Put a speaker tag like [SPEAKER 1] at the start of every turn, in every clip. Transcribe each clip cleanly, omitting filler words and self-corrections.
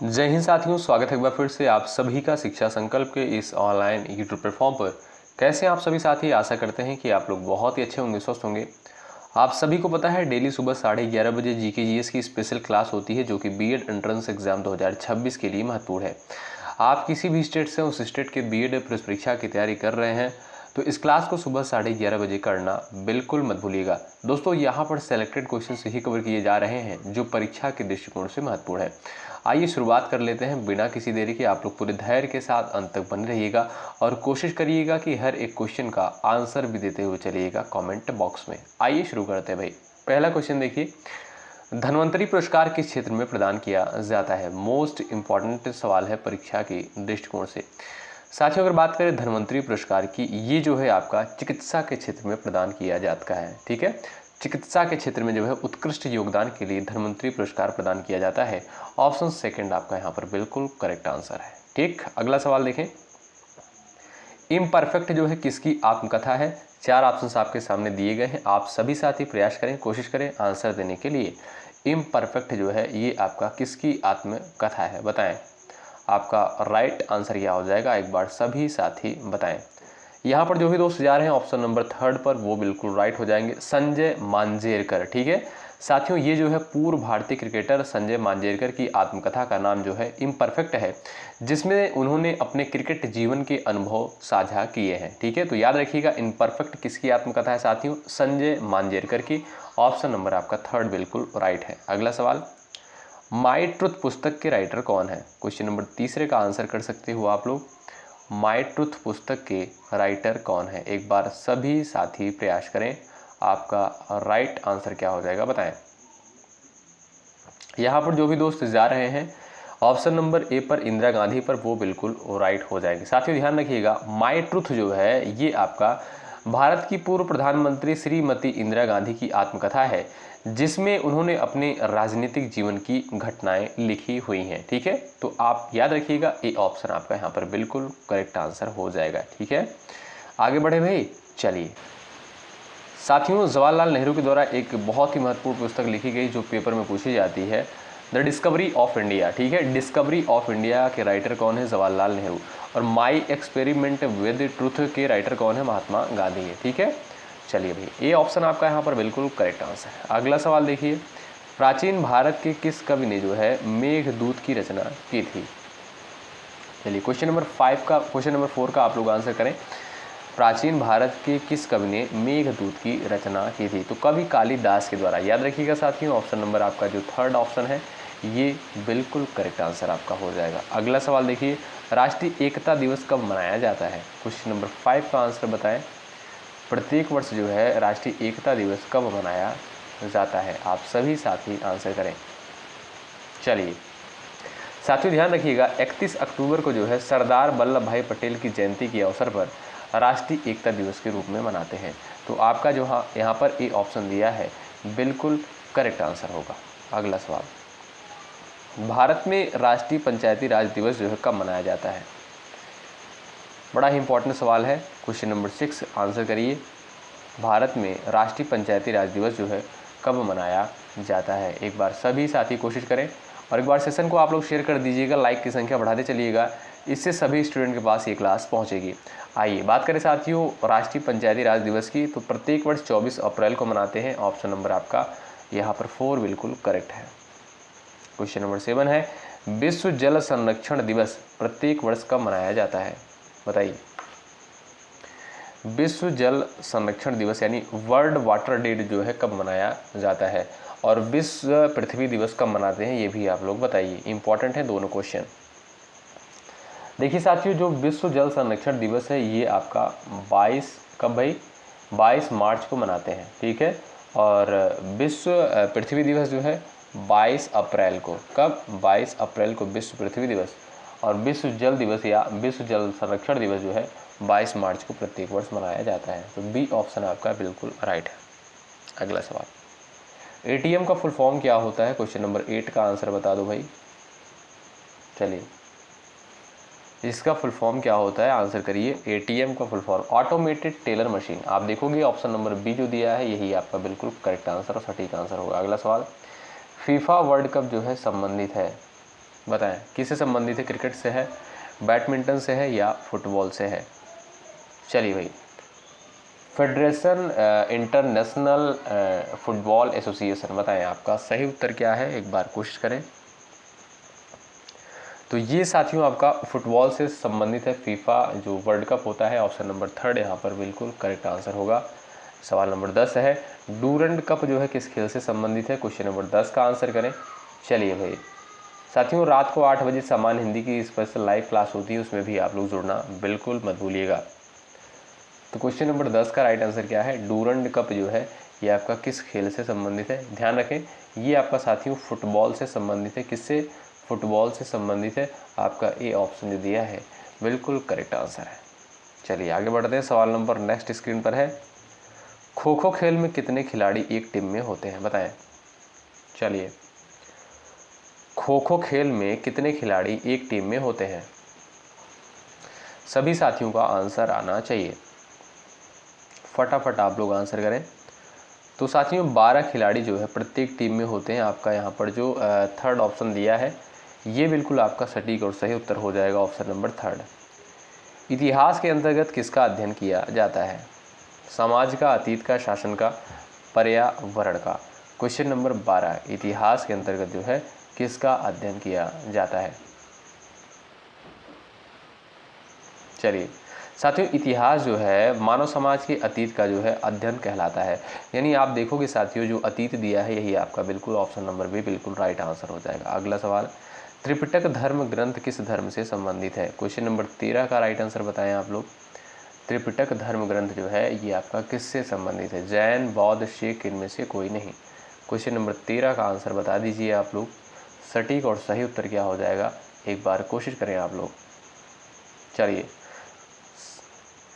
[SPEAKER 1] जय हिंद साथियों, स्वागत है एक बार फिर से आप सभी का शिक्षा संकल्प के इस ऑनलाइन यूट्यूब प्लेटफॉर्म पर। कैसे हैं आप सभी साथी? आशा करते हैं कि आप लोग बहुत ही अच्छे होंगे, स्वस्थ होंगे। आप सभी को पता है डेली सुबह 11:30 बजे जीके जीएस की स्पेशल क्लास होती है जो कि बीएड एंट्रेंस एग्जाम 2026 के लिए महत्वपूर्ण है। आप किसी भी स्टेट से उस स्टेट के बीएड प्रवेश परीक्षा की तैयारी कर रहे हैं तो इस क्लास को सुबह 11:30 बजे करना बिल्कुल मत भूलिएगा। दोस्तों, यहाँ पर सेलेक्टेड क्वेश्चन ही कवर किए जा रहे हैं जो परीक्षा के दृष्टिकोण से महत्वपूर्ण है। आइए शुरुआत कर लेते हैं बिना किसी देरी के। आप लोग पूरे धैर्य के साथ अंत तक बने रहिएगा और कोशिश करिएगा कि हर एक क्वेश्चन का आंसर भी देते हुए चलिएगा कमेंट बॉक्स में। आइए शुरू करते हैं भाई। पहला क्वेश्चन देखिए, धन्वंतरी पुरस्कार किस क्षेत्र में प्रदान किया जाता है? मोस्ट इंपॉर्टेंट सवाल है परीक्षा के दृष्टिकोण से। साथियों, अगर बात करें धन्वंतरी पुरस्कार की, ये जो है आपका चिकित्सा के क्षेत्र में प्रदान किया जाता है। ठीक है, चिकित्सा के क्षेत्र में जो है उत्कृष्ट योगदान के लिए धन्वंतरी पुरस्कार प्रदान किया जाता है। ऑप्शन सेकंड आपका यहाँ पर बिल्कुल करेक्ट आंसर है। ठीक, अगला सवाल देखें, इम्परफेक्ट जो है किसकी आत्मकथा है? 4 ऑप्शंस आपके सामने दिए गए हैं। आप सभी साथी प्रयास करें, कोशिश करें आंसर देने के लिए। इम्परफेक्ट जो है ये आपका किसकी आत्मकथा है, बताएं। आपका राइट आंसर क्या हो जाएगा, एक बार सभी साथी बताएं। यहाँ पर जो भी दोस्त जा रहे हैं ऑप्शन नंबर 3 पर, वो बिल्कुल राइट हो जाएंगे, संजय मांजरेकर। ठीक है साथियों, ये जो है पूर्व भारतीय क्रिकेटर संजय मांजरेकर की आत्मकथा का नाम जो है इम्परफेक्ट है, जिसमें उन्होंने अपने क्रिकेट जीवन के अनुभव साझा किए हैं। ठीक है, तो याद रखिएगा इम्परफेक्ट किसकी आत्मकथा है साथियों? संजय मांजरेकर की। ऑप्शन नंबर आपका 3 बिल्कुल राइट है। अगला सवाल, माई ट्रुथ पुस्तक के राइटर कौन है? क्वेश्चन नंबर 3 का आंसर कर सकते हो आप लोग। माई ट्रुथ पुस्तक के राइटर कौन है? एक बार सभी साथी प्रयास करें, आपका राइट आंसर क्या हो जाएगा बताएं। यहाँ पर जो भी दोस्त जा रहे हैं ऑप्शन नंबर ए पर इंदिरा गांधी पर, वो बिल्कुल राइट हो जाएंगे। साथियों ध्यान रखिएगा, माई ट्रुथ जो है ये आपका भारत की पूर्व प्रधानमंत्री श्रीमती इंदिरा गांधी की आत्मकथा है, जिसमें उन्होंने अपने राजनीतिक जीवन की घटनाएं लिखी हुई हैं। ठीक है, तो आप याद रखिएगा ए ऑप्शन आपका यहाँ पर बिल्कुल करेक्ट आंसर हो जाएगा। ठीक है, आगे बढ़े भाई। चलिए साथियों, जवाहरलाल नेहरू के द्वारा एक बहुत ही महत्वपूर्ण पुस्तक लिखी गई जो पेपर में पूछी जाती है, द डिस्कवरी ऑफ इंडिया। ठीक है, डिस्कवरी ऑफ इंडिया के राइटर कौन है? जवाहरलाल नेहरू। और माई एक्सपेरिमेंट विद ट्रूथ के राइटर कौन है? महात्मा गांधी है। ठीक है, चलिए भाई, ये ऑप्शन आपका यहाँ पर बिल्कुल करेक्ट आंसर है। अगला सवाल देखिए, प्राचीन भारत के किस कवि ने जो है मेघदूत की रचना की थी? चलिए क्वेश्चन नंबर 4 का आप लोग आंसर करें। प्राचीन भारत के किस कवि ने मेघदूत की रचना की थी? तो कवि कालिदास के द्वारा। याद रखिएगा साथियों, ऑप्शन नंबर आपका जो 3 ऑप्शन है ये बिल्कुल करेक्ट आंसर आपका हो जाएगा। अगला सवाल देखिए, राष्ट्रीय एकता दिवस कब मनाया जाता है? क्वेश्चन नंबर 5 का आंसर बताएं। प्रत्येक वर्ष जो है राष्ट्रीय एकता दिवस कब मनाया जाता है? आप सभी साथी आंसर करें। चलिए साथियों ध्यान रखिएगा, 31 अक्टूबर को जो है सरदार वल्लभ भाई पटेल की जयंती के अवसर पर राष्ट्रीय एकता दिवस के रूप में मनाते हैं। तो आपका जो यहाँ पर ए ऑप्शन दिया है बिल्कुल करेक्ट आंसर होगा। अगला सवाल, भारत में राष्ट्रीय पंचायती राज दिवस जो है कब मनाया जाता है? बड़ा ही इंपॉर्टेंट सवाल है। क्वेश्चन नंबर 6 आंसर करिए, भारत में राष्ट्रीय पंचायती राज दिवस जो है कब मनाया जाता है? एक बार सभी साथी कोशिश करें और एक बार सेशन को आप लोग शेयर कर दीजिएगा, लाइक की संख्या बढ़ाते चलिएगा, इससे सभी स्टूडेंट के पास ये क्लास पहुंचेगी। आइए बात करें साथियों राष्ट्रीय पंचायती राज दिवस की, तो प्रत्येक वर्ष 24 अप्रैल को मनाते हैं। ऑप्शन नंबर आपका यहाँ पर 4 बिल्कुल करेक्ट है। क्वेश्चन नंबर 7 है, विश्व जल संरक्षण दिवस प्रत्येक वर्ष कब मनाया जाता है? बताइए। विश्व जल संरक्षण दिवस यानी वर्ल्ड वाटर डे जो है कब मनाया जाता है? और विश्व पृथ्वी दिवस कब मनाते हैं, ये भी आप लोग बताइए। इंपॉर्टेंट है दोनों क्वेश्चन। देखिए साथियों, जो विश्व जल संरक्षण दिवस है ये आपका 22 मार्च को मनाते हैं। ठीक है, और विश्व पृथ्वी दिवस जो है 22 अप्रैल को। कब? 22 अप्रैल को विश्व पृथ्वी दिवस, और विश्व जल दिवस या विश्व जल संरक्षण दिवस जो है 22 मार्च को प्रत्येक वर्ष मनाया जाता है। तो बी ऑप्शन आपका बिल्कुल राइट है। अगला सवाल, एटीएम का फुल फॉर्म क्या होता है? क्वेश्चन नंबर 8 का आंसर बता दो भाई। चलिए, इसका फुल फॉर्म क्या होता है आंसर करिए। एटीएम का full form automated teller machine. आप देखोगे ऑप्शन नंबर बी जो दिया है यही आपका बिल्कुल करेक्ट आंसर और सटीक आंसर होगा। अगला सवाल, फीफा वर्ल्ड कप जो है संबंधित है बताएं किससे संबंधित है? क्रिकेट से है, बैडमिंटन से है या फुटबॉल से है? चलिए भाई, फेडरेशन इंटरनेशनल फुटबॉल एसोसिएशन। बताएं आपका सही उत्तर क्या है, एक बार कोशिश करें। तो ये साथियों आपका फुटबॉल से संबंधित है। फीफा जो वर्ल्ड कप होता है, ऑप्शन नंबर 3 यहाँ पर बिल्कुल करेक्ट आंसर होगा। सवाल नंबर 10 है, डूरंड कप जो है किस खेल से संबंधित है? क्वेश्चन नंबर 10 का आंसर करें। चलिए भाई साथियों, रात को 8 बजे सामान्य हिंदी की स्पेशल लाइव क्लास होती है, उसमें भी आप लोग जुड़ना बिल्कुल मत भूलिएगा। तो क्वेश्चन नंबर 10 का राइट आंसर क्या है? डूरंड कप जो है ये आपका किस खेल से संबंधित है? ध्यान रखें ये आपका साथियों फुटबॉल से संबंधित है। किससे? फुटबॉल से संबंधित है। आपका ए ऑप्शन जो दिया है बिल्कुल करेक्ट आंसर है। चलिए आगे बढ़ते हैं। सवाल नंबर नेक्स्ट स्क्रीन पर है, खो खो खेल में कितने खिलाड़ी एक टीम में होते हैं? बताएं। चलिए, खो खो खेल में कितने खिलाड़ी एक टीम में होते हैं? सभी साथियों का आंसर आना चाहिए, फटाफट आप लोग आंसर करें। तो साथियों 12 खिलाड़ी जो है प्रत्येक टीम में होते हैं। आपका यहाँ पर जो थर्ड ऑप्शन दिया है ये बिल्कुल आपका सटीक और सही उत्तर हो जाएगा, ऑप्शन नंबर 3। इतिहास के अंतर्गत किसका अध्ययन किया जाता है? समाज का, अतीत का, शासन का, पर्यावरण का? क्वेश्चन नंबर 12, इतिहास के अंतर्गत जो है किसका अध्ययन किया जाता है? चलिए साथियों, इतिहास जो है मानव समाज के अतीत का जो है अध्ययन कहलाता है। यानी आप देखोगे साथियों जो अतीत दिया है यही आपका बिल्कुल ऑप्शन नंबर बी बिल्कुल राइट आंसर हो जाएगा। अगला सवाल, त्रिपिटक धर्म ग्रंथ किस धर्म से संबंधित है? क्वेश्चन नंबर 13 का राइट आंसर बताएं आप लोग। त्रिपिटक धर्म ग्रंथ जो है ये आपका किससे संबंधित है? जैन, बौद्ध, सिख, इनमें से कोई नहीं। क्वेश्चन नंबर 13 का आंसर बता दीजिए आप लोग। सटीक और सही उत्तर क्या हो जाएगा, एक बार कोशिश करें आप लोग। चलिए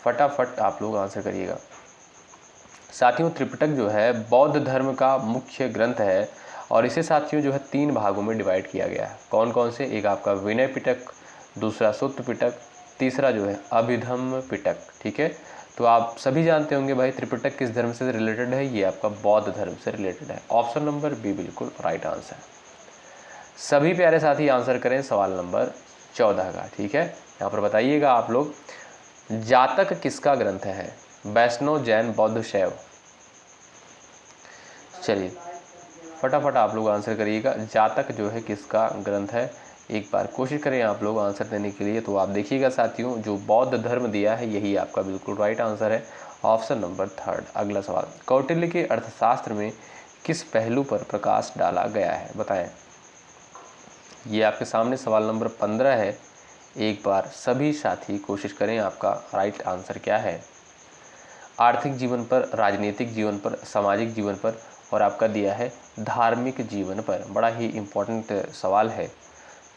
[SPEAKER 1] फटाफट आप लोग आंसर करिएगा। साथियों त्रिपिटक जो है बौद्ध धर्म का मुख्य ग्रंथ है और इसे साथियों जो है 3 भागों में डिवाइड किया गया है। कौन कौन से? एक आपका विनय पिटक, दूसरा सुत्त पिटक, तीसरा जो है अभिधम्म पिटक। ठीक है, तो आप सभी जानते होंगे भाई त्रिपिटक किस धर्म से रिलेटेड है? ये आपका बौद्ध धर्म से रिलेटेड है। ऑप्शन नंबर बी बिल्कुल राइट आंसर। सभी प्यारे साथी आंसर करें सवाल नंबर 14 का। ठीक है, यहाँ पर बताइएगा आप लोग, जातक किसका ग्रंथ है? वैष्णव, जैन, बौद्ध, शैव? चलिए फटाफट आप लोग आंसर करिएगा। जातक जो है किसका ग्रंथ है? एक बार कोशिश करें आप लोग आंसर देने के लिए। तो आप देखिएगा साथियों जो बौद्ध धर्म दिया है यही आपका बिल्कुल राइट आंसर है, ऑप्शन नंबर 3। अगला सवाल, कौटिल्य के अर्थशास्त्र में किस पहलू पर प्रकाश डाला गया है? बताएं। ये आपके सामने सवाल नंबर 15 है। एक बार सभी साथी कोशिश करें, आपका राइट आंसर क्या है? आर्थिक जीवन पर, राजनीतिक जीवन पर, सामाजिक जीवन पर और आपका दिया है धार्मिक जीवन पर। बड़ा ही इम्पोर्टेंट सवाल है।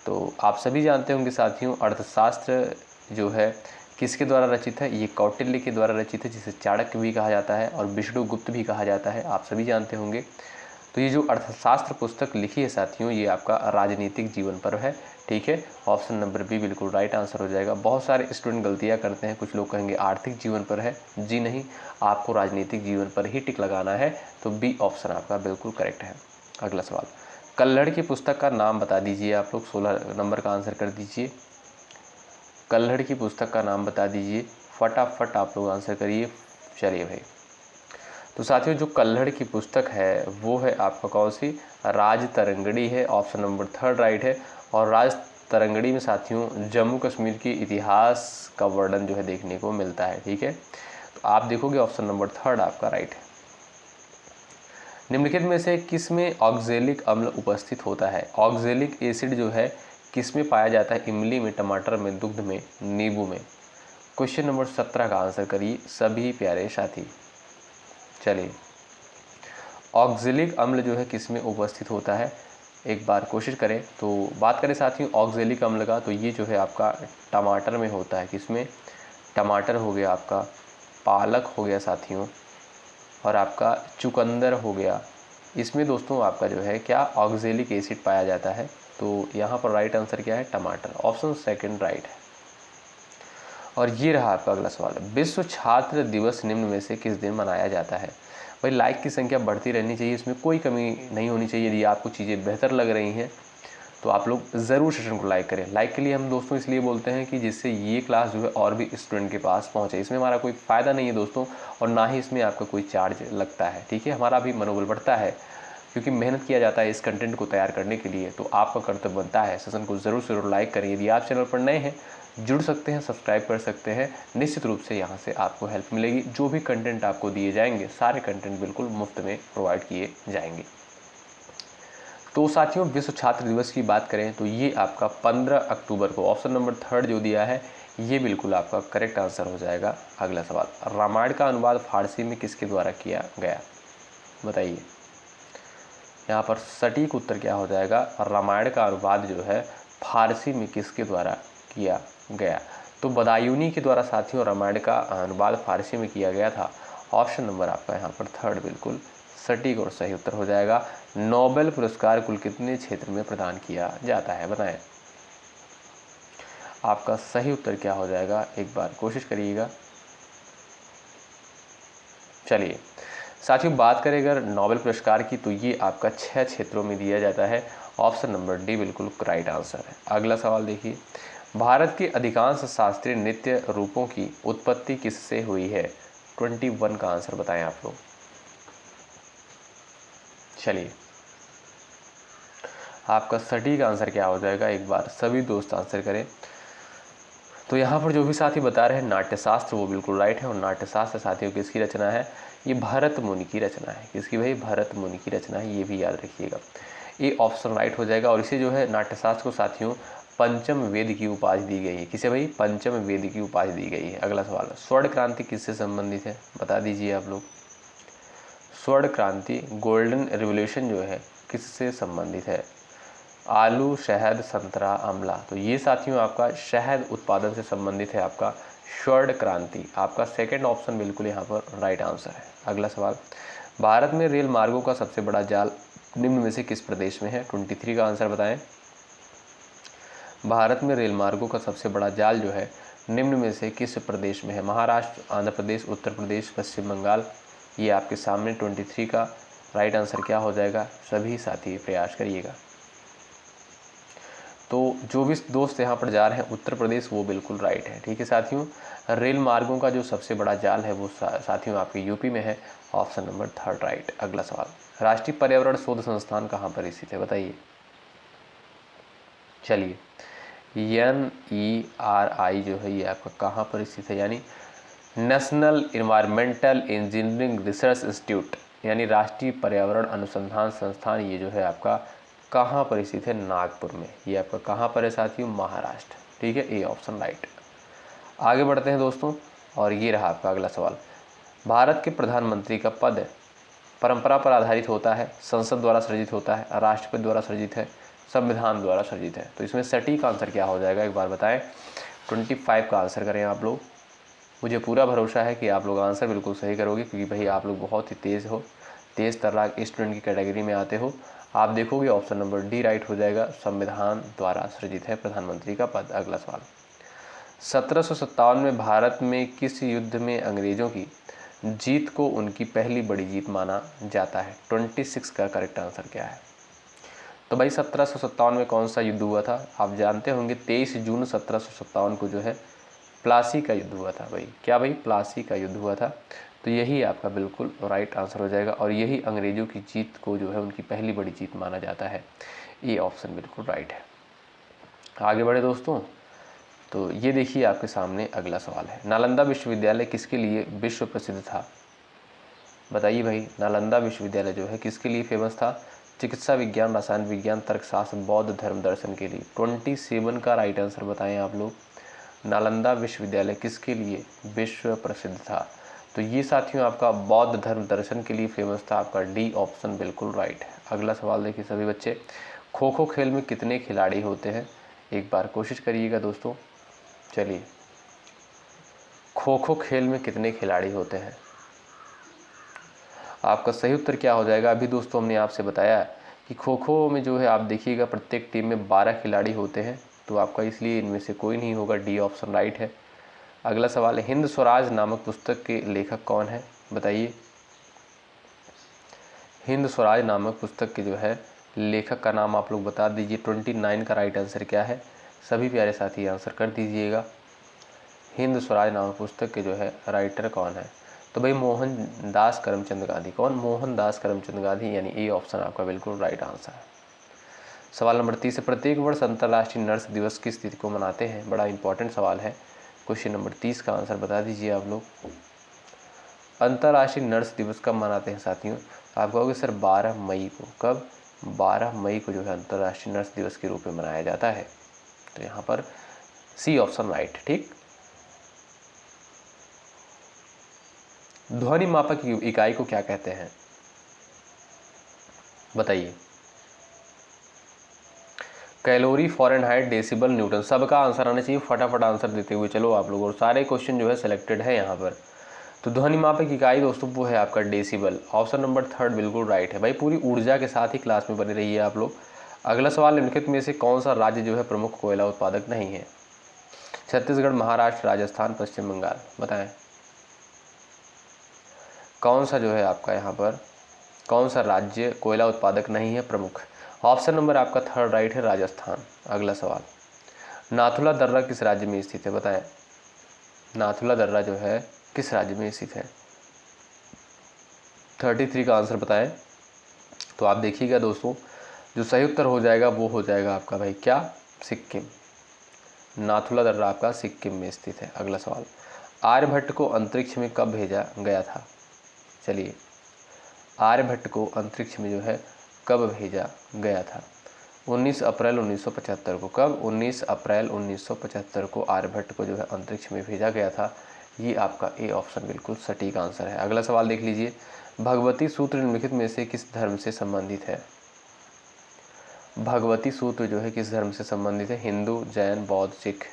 [SPEAKER 1] तो आप सभी जानते होंगे साथियों अर्थशास्त्र जो है किसके द्वारा रचित है? ये कौटिल्य के द्वारा रचित है, जिसे चाणक्य भी कहा जाता है और विष्णुगुप्त भी कहा जाता है, आप सभी जानते होंगे। तो ये जो अर्थशास्त्र पुस्तक लिखी है साथियों ये आपका राजनीतिक जीवन पर है। ठीक है, ऑप्शन नंबर बी बिल्कुल राइट आंसर हो जाएगा। बहुत सारे स्टूडेंट गलतियां करते हैं, कुछ लोग कहेंगे आर्थिक जीवन पर है। जी नहीं, आपको राजनीतिक जीवन पर ही टिक लगाना है। तो बी ऑप्शन आपका बिल्कुल करेक्ट है। अगला सवाल, कल्हड़ की पुस्तक का नाम बता दीजिए आप लोग। 16 नंबर का आंसर कर दीजिए। कल्हड़ की पुस्तक का नाम बता दीजिए, फटाफट आप लोग आंसर करिए। चलिए भाई, तो साथियों जो कल्हड़ की पुस्तक है वो है आपका कौन सी? राज तरंगड़ी है, ऑप्शन नंबर 3 राइट है। और राज तरंगड़ी में साथियों जम्मू कश्मीर के इतिहास का वर्णन जो है देखने को मिलता है। ठीक है, तो आप देखोगे ऑप्शन नंबर 3 आपका राइट है। निम्नलिखित में से किस में ऑक्जेलिक अम्ल उपस्थित होता है? ऑक्जेलिक एसिड जो है किस में पाया जाता है? इमली में, टमाटर में, दुग्ध में, नींबू में? क्वेश्चन नंबर 17 का आंसर करिए सभी प्यारे साथी। चलिए, ऑक्जेलिक अम्ल जो है किस में उपस्थित होता है? एक बार कोशिश करें। तो बात करें साथियों ऑक्जेलिक अम्ल का, तो ये जो है आपका टमाटर में होता है। किसमें? टमाटर हो गया, आपका पालक हो गया साथियों, और आपका चुकंदर हो गया। इसमें दोस्तों आपका जो है क्या ऑक्जेलिक एसिड पाया जाता है। तो यहाँ पर राइट आंसर क्या है? टमाटर, ऑप्शन 2 राइट है। और ये रहा आपका अगला सवाल, विश्व छात्र दिवस निम्न में से किस दिन मनाया जाता है? भाई लाइक की संख्या बढ़ती रहनी चाहिए, इसमें कोई कमी नहीं होनी चाहिए। यदि आपको चीज़ें बेहतर लग रही हैं तो आप लोग ज़रूर सेशन को लाइक करें। लाइक के लिए हम दोस्तों इसलिए बोलते हैं कि जिससे ये क्लास जो है और भी स्टूडेंट के पास पहुँचे। इसमें हमारा कोई फ़ायदा नहीं है दोस्तों, और ना ही इसमें आपका कोई चार्ज लगता है, ठीक है। हमारा भी मनोबल बढ़ता है क्योंकि मेहनत किया जाता है इस कंटेंट को तैयार करने के लिए। तो आपका कर्तव्य बनता है सेशन को ज़रूर से ज़रूर लाइक करें। यदि आप चैनल पर नए हैं, जुड़ सकते हैं, सब्सक्राइब कर सकते हैं। निश्चित रूप से यहाँ से आपको हेल्प मिलेगी। जो भी कंटेंट आपको दिए जाएंगे सारे कंटेंट बिल्कुल मुफ्त में प्रोवाइड किए जाएंगे। तो साथियों, विश्व छात्र दिवस की बात करें तो ये आपका 15 अक्टूबर को, ऑप्शन नंबर 3 जो दिया है ये बिल्कुल आपका करेक्ट आंसर हो जाएगा। अगला सवाल, रामायण का अनुवाद फारसी में किसके द्वारा किया गया? बताइए। यहाँ पर सटीक उत्तर क्या हो जाएगा? रामायण का अनुवाद जो है फारसी में किसके द्वारा किया गया? तो बदायूनी के द्वारा साथियों रामायण का अनुवाद फारसी में किया गया था। ऑप्शन नंबर आपका यहाँ पर 3 बिल्कुल सटीक और सही उत्तर हो जाएगा। नोबेल पुरस्कार कुल कितने क्षेत्र में प्रदान किया जाता है? बताएं। आपका सही उत्तर क्या हो जाएगा? एक बार कोशिश करिएगा। चलिए साथियों, बात करें अगर नोबेल पुरस्कार की तो ये आपका 6 क्षेत्रों में दिया जाता है। ऑप्शन नंबर डी बिल्कुल राइट आंसर है। अगला सवाल देखिए, भारत के अधिकांश शास्त्रीय नृत्य रूपों की उत्पत्ति किससे हुई है? 21 का आंसर बताएं आप लोग। चलिए, आपका सटीक आंसर क्या हो जाएगा? एक बार सभी दोस्त आंसर करें। तो यहाँ पर जो भी साथी बता रहे हैं नाट्यशास्त्र, वो बिल्कुल राइट है। और नाट्यशास्त्र साथियों किसकी रचना है? ये भरत मुनि की रचना है। किसकी भाई? भरत मुनि की रचना है, ये भी याद रखिएगा। ये ऑप्शन राइट हो जाएगा। और इसे जो है नाट्यशास्त्र को साथियों पंचम वेद की उपाधि दी गई है। किसे भाई? पंचम वेद की उपाधि दी गई है। अगला सवाल, स्वर्ण क्रांति किससे संबंधित है? बता दीजिए आप लोग। स्वर्ण क्रांति, गोल्डन रिवोल्यूशन जो है किससे संबंधित है? आलू, शहद, संतरा, आंवला। तो ये साथियों आपका शहद उत्पादन से संबंधित है आपका स्वर्ण क्रांति। आपका सेकंड ऑप्शन बिल्कुल यहाँ पर राइट आंसर है। अगला सवाल, भारत में रेल मार्गों का सबसे बड़ा जाल निम्न में से किस प्रदेश में है? 23 का आंसर बताएं। भारत में रेल मार्गों का सबसे बड़ा जाल जो है निम्न में से किस प्रदेश में है? महाराष्ट्र, आंध्र प्रदेश, उत्तर प्रदेश, पश्चिम बंगाल। ये आपके सामने 23 का राइट आंसर क्या हो जाएगा? सभी साथी प्रयास करिएगा। तो जो भी दोस्त यहाँ पर जा रहे हैं उत्तर प्रदेश, वो बिल्कुल राइट है, ठीक है साथियों। रेल मार्गों का जो सबसे बड़ा जाल है वो साथियों आपके यूपी में है। Option number 3 right. अगला सवाल, राष्ट्रीय पर्यावरण शोध संस्थान कहाँ पर स्थित है? बताइए। चलिए, NERI जो है ये आपका कहाँ पर स्थित है? यानी national environmental engineering research institute, यानी राष्ट्रीय पर्यावरण अनुसंधान संस्थान, ये जो है आपका कहाँ पर स्थित है? नागपुर में। ये आपका कहाँ पर है साथियों? महाराष्ट्र, ठीक है। A option right. आगे बढ़ते हैं दोस्तों, और ये रहा आपका अगला सवाल, भारत के प्रधानमंत्री का पद परंपरा पर आधारित होता है, संसद द्वारा सृजित होता है, राष्ट्रपति द्वारा सृजित है, संविधान द्वारा सृजित है? तो इसमें सटीक आंसर क्या हो जाएगा? एक बार बताएं। 25 का आंसर करें आप लोग। मुझे पूरा भरोसा है कि आप लोग आंसर बिल्कुल सही करोगे, क्योंकि भाई आप लोग बहुत ही तेज़ हो, तेज़ तर्राक स्टूडेंट की कैटेगरी में आते हो। आप देखोगे ऑप्शन नंबर डी राइट हो जाएगा, संविधान द्वारा सृजित है प्रधानमंत्री का पद। अगला सवाल, 1757 में भारत में किस युद्ध में अंग्रेजों की जीत को उनकी पहली बड़ी जीत माना जाता है? 26 का करेक्ट आंसर क्या है? तो भाई 1757 में कौन सा युद्ध हुआ था? आप जानते होंगे 23 जून 1757 को जो है प्लासी का युद्ध हुआ था। भाई क्या भाई? प्लासी का युद्ध हुआ था। तो यही आपका बिल्कुल राइट आंसर हो जाएगा। और यही अंग्रेजों की जीत को जो है उनकी पहली बड़ी जीत माना जाता है। ये ऑप्शन बिल्कुल राइट है। आगे बढ़े दोस्तों, तो ये देखिए आपके सामने अगला सवाल है, नालंदा विश्वविद्यालय किसके लिए विश्व प्रसिद्ध था? बताइए भाई, नालंदा विश्वविद्यालय जो है किसके लिए फेमस था? चिकित्सा विज्ञान, रसायन विज्ञान, तर्कशास्त्र, बौद्ध धर्म दर्शन के लिए। 27 का राइट आंसर बताएं आप लोग। नालंदा विश्वविद्यालय किसके लिए विश्व प्रसिद्ध था? तो ये साथियों आपका बौद्ध धर्म दर्शन के लिए फेमस था। आपका डी ऑप्शन बिल्कुल राइट है। अगला सवाल देखिए सभी बच्चे, खो खो खेल में कितने खिलाड़ी होते हैं? एक बार कोशिश करिएगा दोस्तों। चलिए, खो खो खेल में कितने खिलाड़ी होते हैं? आपका सही उत्तर क्या हो जाएगा? अभी दोस्तों हमने आपसे बताया कि खो खो में जो है आप देखिएगा प्रत्येक टीम में 12 खिलाड़ी होते हैं। तो आपका इसलिए इनमें से कोई नहीं होगा, डी ऑप्शन राइट है। अगला सवाल है, हिंद स्वराज नामक पुस्तक के लेखक कौन है? बताइए। हिंद स्वराज नामक पुस्तक के जो है लेखक का नाम आप लोग बता दीजिए। 29 का राइट आंसर क्या है, सभी प्यारे साथी आंसर कर दीजिएगा। हिंद स्वराज नाम पुस्तक के जो है राइटर कौन है, तो भाई मोहनदास करमचंद गांधी। कौन, मोहनदास करमचंद गांधी, यानी ए ऑप्शन आपका बिल्कुल राइट आंसर है। सवाल नंबर 30, प्रत्येक वर्ष अंतर्राष्ट्रीय नर्स दिवस किस तिथि को मनाते हैं, बड़ा इंपॉर्टेंट सवाल है। क्वेश्चन नंबर 30 का आंसर बता दीजिए आप लोग। अंतर्राष्ट्रीय नर्स दिवस कब मनाते हैं साथियों, आप कहोगे सर 12 मई को। कब, 12 मई को जो है अंतर्राष्ट्रीय नर्स दिवस के रूप में मनाया जाता है। तो यहाँ पर सी ऑप्शन राइट। ठीक, ध्वनि मापक इकाई को क्या कहते हैं, बताइए। Calorie, Fahrenheit, decibel, Newton. सबका आंसर आना चाहिए, फटाफट आंसर देते हुए चलो आप लोग, और सारे क्वेश्चन जो है सिलेक्टेड है यहाँ पर। तो ध्वनि मापक इकाई दोस्तों वो है आपका डेसिबल। ऑप्शन नंबर 3 बिल्कुल राइट है। भाई पूरी ऊर्जा के साथ ही क्लास में बने रहिए आप लोग। अगला सवाल, निम्नलिखित में से कौन सा राज्य जो है प्रमुख कोयला उत्पादक नहीं है, छत्तीसगढ़, महाराष्ट्र, राजस्थान, पश्चिम बंगाल, बताएं कौन सा जो है आपका यहाँ पर, कौन सा राज्य कोयला उत्पादक नहीं है प्रमुख। ऑप्शन नंबर आपका 3 राइट है, राजस्थान। अगला सवाल, नाथुला दर्रा किस राज्य में स्थित है, बताएं नाथुला दर्रा जो है किस राज्य में स्थित है। 33 का आंसर बताएं। तो आप देखिएगा दोस्तों, जो सही उत्तर हो जाएगा वो हो जाएगा आपका भाई क्या, सिक्किम। नाथुला दर्रा आपका सिक्किम में स्थित है। अगला सवाल, आर्यभट्ट को अंतरिक्ष में कब भेजा गया था, चलिए आर्यभट्ट को अंतरिक्ष में जो है कब भेजा गया था। 19 अप्रैल 1975 को। कब, 19 अप्रैल 1975 को आर्यभट्ट को जो है अंतरिक्ष में भेजा गया था। ये आपका ए ऑप्शन बिल्कुल सटीक आंसर है। अगला सवाल देख लीजिए, भगवती सूत्र निम्नलिखित में से किस धर्म से संबंधित है। भगवती सूत्र जो है किस धर्म से संबंधित है, हिंदू, जैन, बौद्ध, सिख।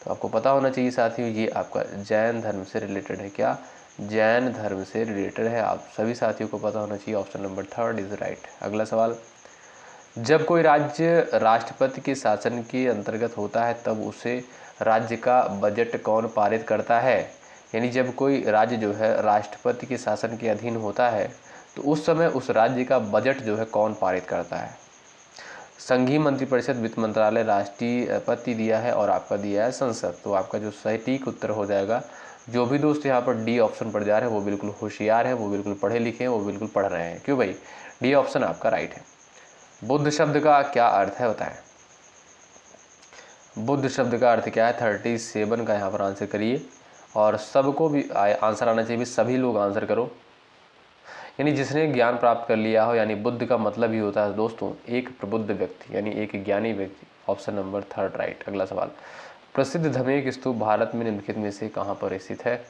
[SPEAKER 1] तो आपको पता होना चाहिए साथियों, ये आपका जैन धर्म से रिलेटेड है। क्या, जैन धर्म से रिलेटेड है। आप सभी साथियों को पता होना चाहिए, ऑप्शन नंबर 3 इज राइट। अगला सवाल, जब कोई राज्य राष्ट्रपति के शासन के अंतर्गत होता है तब उसे राज्य का बजट कौन पारित करता है, यानी जब कोई राज्य जो है राष्ट्रपति के शासन के अधीन होता है तो उस समय उस राज्य का बजट जो है कौन पारित करता है। संघीय मंत्रिपरिषद, वित्त मंत्रालय, राष्ट्रपति दिया है और आपका दिया है संसद। तो आपका जो सटीक उत्तर हो जाएगा, जो भी दोस्त यहाँ पर डी ऑप्शन पर जा रहे हैं वो बिल्कुल होशियार है, वो बिल्कुल पढ़े लिखे हैं, वो बिल्कुल पढ़ रहे हैं। क्यों भाई, डी ऑप्शन आपका राइट है। बुद्ध शब्द का क्या अर्थ है, बताएं बुद्ध शब्द का अर्थ क्या है। 37 का यहाँ पर आंसर करिए, और सबको भी आंसर आना चाहिए, सभी लोग आंसर करो, यानी जिसने ज्ञान प्राप्त कर लिया हो। यानी बुद्ध का मतलब ही होता है दोस्तों एक प्रबुद्ध व्यक्ति, यानी एक ज्ञानी व्यक्ति। Option number 3 right. अगला सवाल, प्रसिद्ध धमेक स्तूप भारत में निम्नलिखित में से कहाँ पर स्थित है।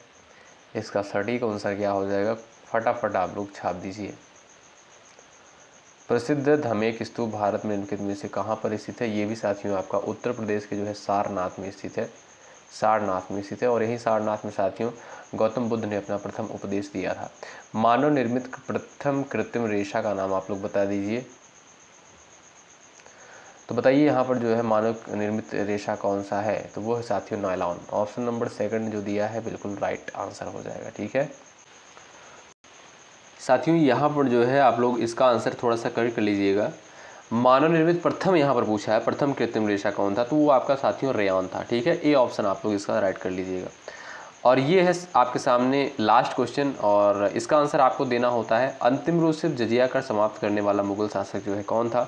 [SPEAKER 1] इसका सटीक आंसर क्या हो जाएगा, फटाफट आप लोग छाप दीजिए। प्रसिद्ध धमेक स्तूप भारत में निम्नलिखित में से कहाँ पर स्थित है। ये भी साथियों आपका उत्तर प्रदेश के जो है सारनाथ में स्थित है। सारनाथ में स्थित है, और यही सारनाथ में साथियों गौतम बुद्ध ने अपना प्रथम उपदेश दिया था। मानव निर्मित प्रथम कृत्रिम रेशा का नाम आप लोग बता दीजिए। तो बताइए यहाँ पर जो है मानव निर्मित रेशा कौन सा है, तो वो है साथियों नायलॉन। ऑप्शन नंबर 2 जो दिया है बिल्कुल राइट आंसर हो जाएगा। ठीक है साथियों, यहाँ पर जो है आप लोग इसका आंसर थोड़ा सा कर लीजिएगा। मानव निर्मित प्रथम यहाँ पर पूछा है, प्रथम कृत्रिम रेशा कौन था, तो वो आपका साथियों रेयॉन था। ठीक है, ए ऑप्शन आप लोग इसका राइट कर लीजिएगा। और ये है आपके सामने लास्ट क्वेश्चन, और इसका आंसर आपको देना होता है अंतिम रूप से जजिया कर समाप्त करने वाला मुगल शासक जो है कौन था।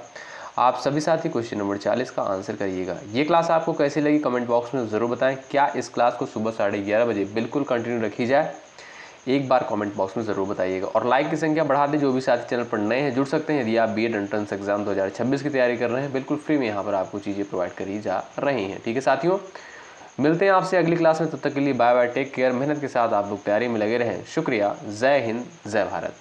[SPEAKER 1] आप सभी साथी क्वेश्चन नंबर 40 का आंसर करिएगा। ये क्लास आपको कैसी लगी कमेंट बॉक्स में ज़रूर बताएं। क्या इस क्लास को सुबह 11:30 बजे बिल्कुल कंटिन्यू रखी जाए, एक बार कमेंट बॉक्स में ज़रूर बताइएगा। और लाइक की संख्या बढ़ा दें, जो भी साथी चैनल पर नए हैं जुड़ सकते हैं। यदि आप बीएड एंट्रेंस एग्जाम 2026 की तैयारी कर रहे हैं, बिल्कुल फ्री में यहाँ पर आपको चीज़ें प्रोवाइड करी जा रही हैं। ठीक है साथियों, मिलते हैं आपसे अगली क्लास में, तब तक के लिए बाय बाय, टेक केयर। मेहनत के साथ आप लोग तैयारी में लगे रहें। शुक्रिया, जय हिंद, जय भारत।